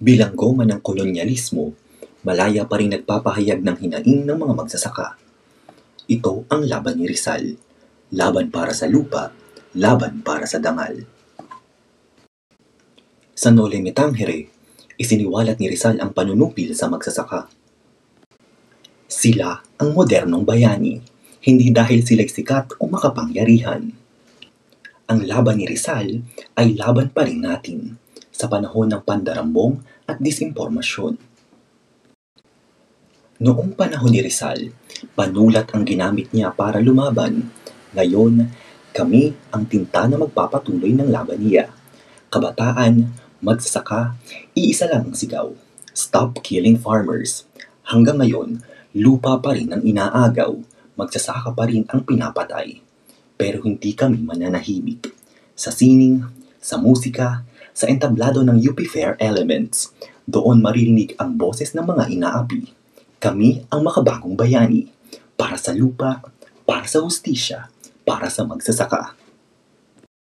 Bilanggo man ng kolonyalismo, malaya pa rin nagpapahayag ng hinaing ng mga magsasaka. Ito ang laban ni Rizal. Laban para sa lupa, laban para sa dangal. Sa Noli Me Tangere, isiniwalat ni Rizal ang panunupil sa magsasaka. Sila ang modernong bayani, hindi dahil sila'y sikat o makapangyarihan. Ang laban ni Rizal ay laban pa rin natin sa panahon ng pandarambong at disimpormasyon. Noong panahon ni Rizal, panulat ang ginamit niya para lumaban. Ngayon, kami ang tinta na magpapatuloy ng laban niya. Kabataan, magsasaka, iisa lang ang sigaw. Stop killing farmers. Hanggang ngayon, lupa pa rin ang inaagaw, magsasaka pa rin ang pinapatay. Pero hindi kami mananahimik. Sa sining, sa musika, sa entablado ng UP Fair Elements, doon maririnig ang boses ng mga inaapi. Kami ang makabagong bayani, para sa lupa, para sa hustisya, para sa magsasaka.